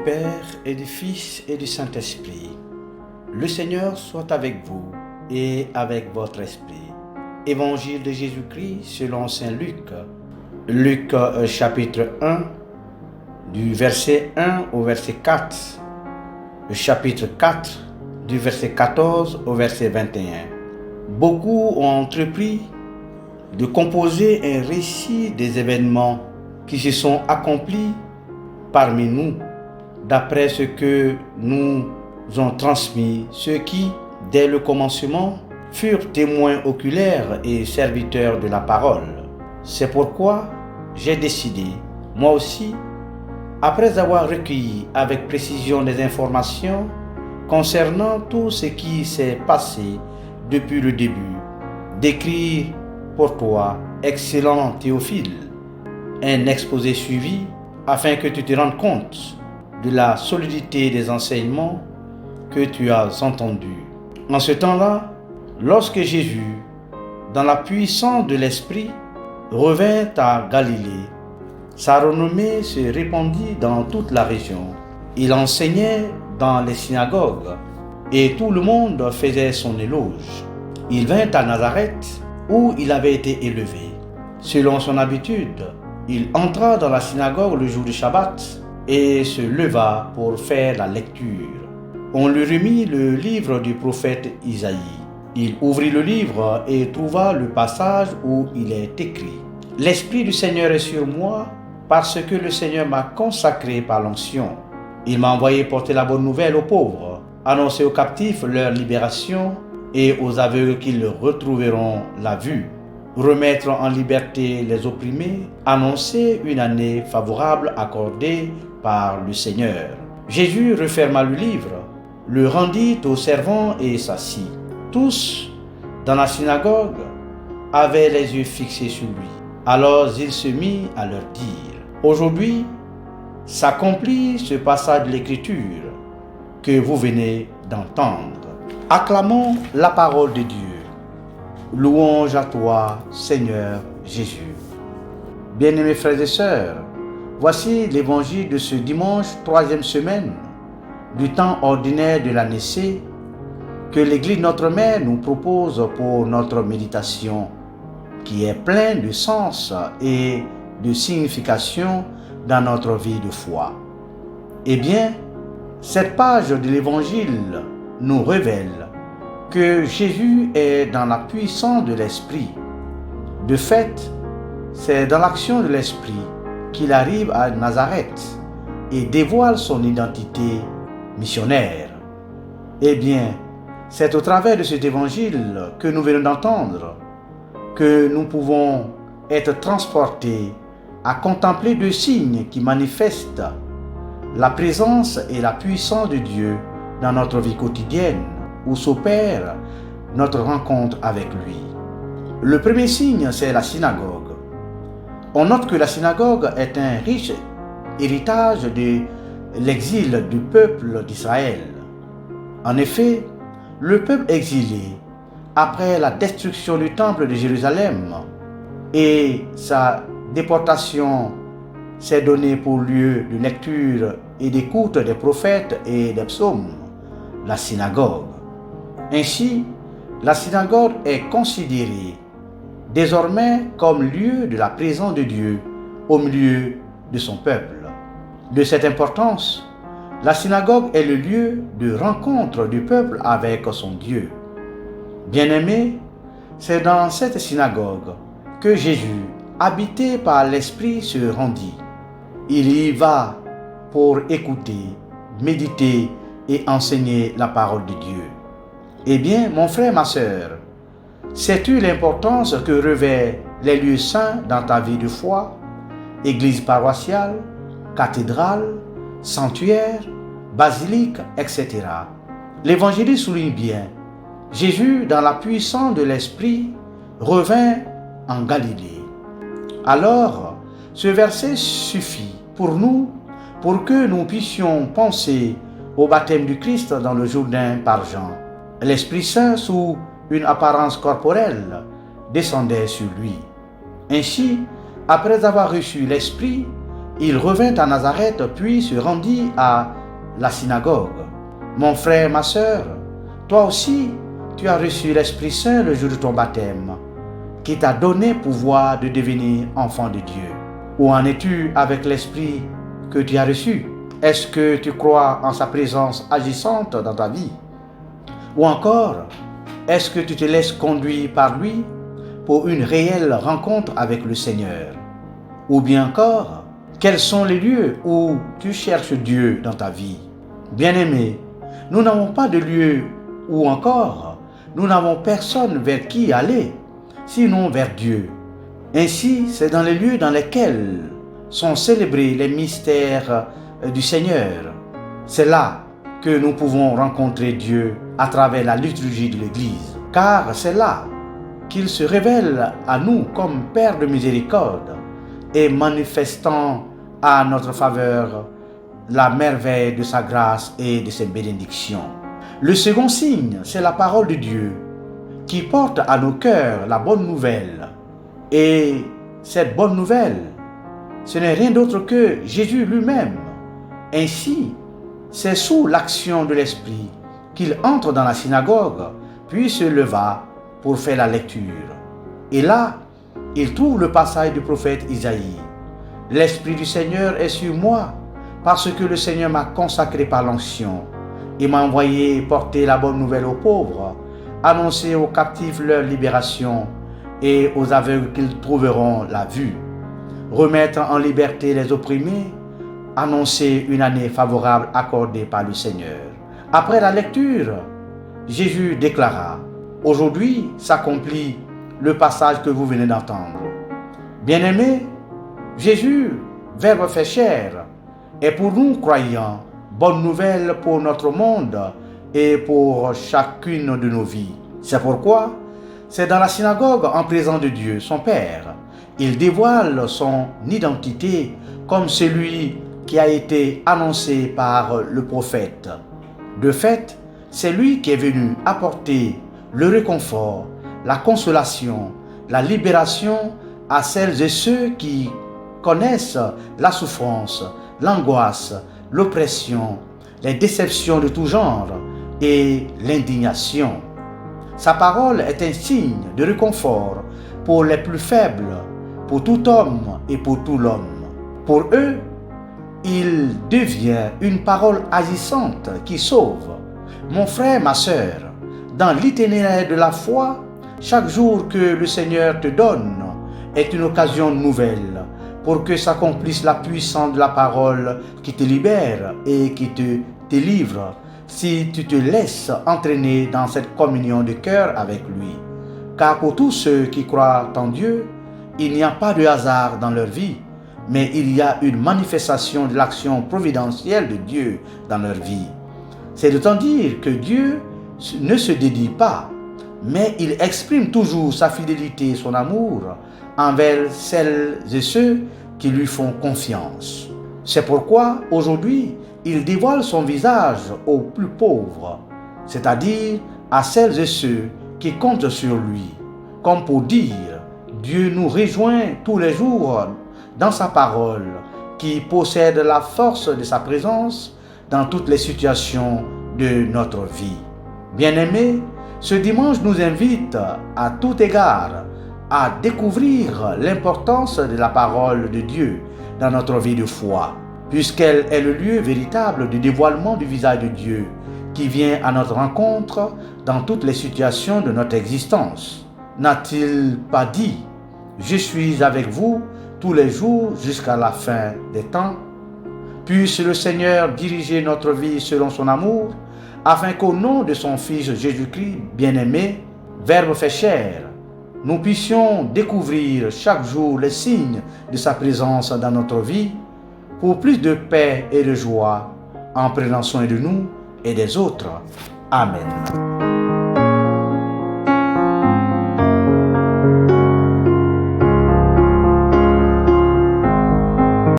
Père et du Fils et du Saint-Esprit. Le Seigneur soit avec vous et avec votre esprit. Évangile de Jésus-Christ selon saint Luc. Luc chapitre 1, du verset 1 au verset 4. Le chapitre 4, du verset 14 au verset 21. Beaucoup ont entrepris de composer un récit des événements qui se sont accomplis parmi nous, d'après ce que nous ont transmis ceux qui, dès le commencement, furent témoins oculaires et serviteurs de la parole. C'est pourquoi j'ai décidé, moi aussi, après avoir recueilli avec précision des informations concernant tout ce qui s'est passé depuis le début, d'écrire pour toi, excellent Théophile, un exposé suivi afin que tu te rendes compte de la solidité des enseignements que tu as entendus. En ce temps-là, lorsque Jésus, dans la puissance de l'Esprit, revint à Galilée, sa renommée se répandit dans toute la région. Il enseignait dans les synagogues et tout le monde faisait son éloge. Il vint à Nazareth où il avait été élevé. Selon son habitude, il entra dans la synagogue le jour du Shabbat et se leva pour faire la lecture. On lui remit le livre du prophète Isaïe. Il ouvrit le livre et trouva le passage où il est écrit « L'Esprit du Seigneur est sur moi parce que le Seigneur m'a consacré par l'onction. Il m'a envoyé porter la bonne nouvelle aux pauvres, annoncer aux captifs leur libération et aux aveugles qu'ils retrouveront la vue, remettre en liberté les opprimés, annoncer une année favorable accordée par le Seigneur. » Jésus referma le livre, le rendit aux servants et s'assit. Tous, dans la synagogue, avaient les yeux fixés sur lui. Alors il se mit à leur dire « Aujourd'hui s'accomplit ce passage de l'Écriture que vous venez d'entendre. » Acclamons la parole de Dieu. Louange à toi, Seigneur Jésus. Bien-aimés frères et sœurs, voici l'évangile de ce dimanche, 3e semaine du temps ordinaire de l'année C, que l'Église Notre Mère nous propose pour notre méditation, qui est plein de sens et de signification dans notre vie de foi. Eh bien, cette page de l'Évangile nous révèle que Jésus est dans la puissance de l'Esprit. De fait, c'est dans l'action de l'Esprit qu'il arrive à Nazareth et dévoile son identité missionnaire. Eh bien, c'est au travers de cet évangile que nous venons d'entendre que nous pouvons être transportés à contempler deux signes qui manifestent la présence et la puissance de Dieu dans notre vie quotidienne, où s'opère notre rencontre avec lui. Le premier signe, c'est la synagogue. On note que la synagogue est un riche héritage de l'exil du peuple d'Israël. En effet, le peuple exilé, après la destruction du temple de Jérusalem et sa déportation, s'est donné pour lieu de lecture et d'écoute des prophètes et des psaumes, la synagogue. Ainsi, la synagogue est considérée désormais comme lieu de la présence de Dieu au milieu de son peuple. De cette importance, la synagogue est le lieu de rencontre du peuple avec son Dieu. Bien-aimés, c'est dans cette synagogue que Jésus, habité par l'Esprit, se rendit. Il y va pour écouter, méditer et enseigner la parole de Dieu. Eh bien, mon frère, ma sœur, sais-tu l'importance que revêtent les lieux saints dans ta vie de foi, église paroissiale, cathédrale, sanctuaire, basilique, etc. L'évangéliste souligne bien, Jésus, dans la puissance de l'Esprit, revint en Galilée. Alors, ce verset suffit pour nous, pour que nous puissions penser au baptême du Christ dans le Jourdain par Jean. L'Esprit Saint, sous une apparence corporelle, descendait sur lui. Ainsi, après avoir reçu l'Esprit, il revint à Nazareth puis se rendit à la synagogue. Mon frère, ma sœur, toi aussi, tu as reçu l'Esprit Saint le jour de ton baptême, qui t'a donné pouvoir de devenir enfant de Dieu. Où en es-tu avec l'Esprit que tu as reçu? Est-ce que tu crois en sa présence agissante dans ta vie? Ou encore, est-ce que tu te laisses conduire par lui pour une réelle rencontre avec le Seigneur? Ou bien encore, quels sont les lieux où tu cherches Dieu dans ta vie? Bien-aimés, nous n'avons pas de lieu ou encore, nous n'avons personne vers qui aller, sinon vers Dieu. Ainsi, c'est dans les lieux dans lesquels sont célébrés les mystères du Seigneur. C'est là que nous pouvons rencontrer Dieu à travers la liturgie de l'Église. Car c'est là qu'il se révèle à nous comme Père de miséricorde et manifestant à notre faveur la merveille de sa grâce et de ses bénédictions. Le second signe, c'est la parole de Dieu qui porte à nos cœurs la bonne nouvelle. Et cette bonne nouvelle, ce n'est rien d'autre que Jésus lui-même. Ainsi, c'est sous l'action de l'Esprit qu'il entre dans la synagogue, puis se leva pour faire la lecture. Et là, il trouve le passage du prophète Isaïe. « L'Esprit du Seigneur est sur moi, parce que le Seigneur m'a consacré par l'onction. Il m'a envoyé porter la bonne nouvelle aux pauvres, annoncer aux captifs leur libération et aux aveugles qu'ils trouveront la vue, remettre en liberté les opprimés, annoncer une année favorable accordée par le Seigneur. » Après la lecture, Jésus déclara: « Aujourd'hui s'accomplit le passage que vous venez d'entendre. » Bien-aimés, Jésus, Verbe fait chair, est pour nous croyants bonne nouvelle pour notre monde et pour chacune de nos vies. C'est pourquoi c'est dans la synagogue, en présence de Dieu, son Père, il dévoile son identité comme celui qui a été annoncé par le prophète. De fait, c'est lui qui est venu apporter le réconfort, la consolation, la libération à celles et ceux qui connaissent la souffrance, l'angoisse, l'oppression, les déceptions de tout genre et l'indignation. Sa parole est un signe de réconfort pour les plus faibles, pour tout homme et pour tout l'homme. Pour eux, il devient une parole agissante qui sauve. Mon frère, ma sœur, dans l'itinéraire de la foi, chaque jour que le Seigneur te donne est une occasion nouvelle pour que s'accomplisse la puissance de la parole qui te libère et qui te délivre si tu te laisses entraîner dans cette communion de cœur avec lui. Car pour tous ceux qui croient en Dieu, il n'y a pas de hasard dans leur vie, mais il y a une manifestation de l'action providentielle de Dieu dans leur vie. C'est d'autant dire que Dieu ne se dédie pas, mais il exprime toujours sa fidélité et son amour envers celles et ceux qui lui font confiance. C'est pourquoi aujourd'hui, il dévoile son visage aux plus pauvres, c'est-à-dire à celles et ceux qui comptent sur lui, comme pour dire: Dieu nous rejoint tous les jours dans sa parole, qui possède la force de sa présence dans toutes les situations de notre vie. Bien-aimés, ce dimanche nous invite à tout égard à découvrir l'importance de la parole de Dieu dans notre vie de foi, puisqu'elle est le lieu véritable du dévoilement du visage de Dieu qui vient à notre rencontre dans toutes les situations de notre existence. N'a-t-il pas dit: « Je suis avec vous tous les jours jusqu'à la fin des temps » ? Puisse le Seigneur diriger notre vie selon son amour, afin qu'au nom de son Fils Jésus-Christ bien-aimé, Verbe fait chair, nous puissions découvrir chaque jour les signes de sa présence dans notre vie, pour plus de paix et de joie, en prenant soin de nous et des autres. Amen.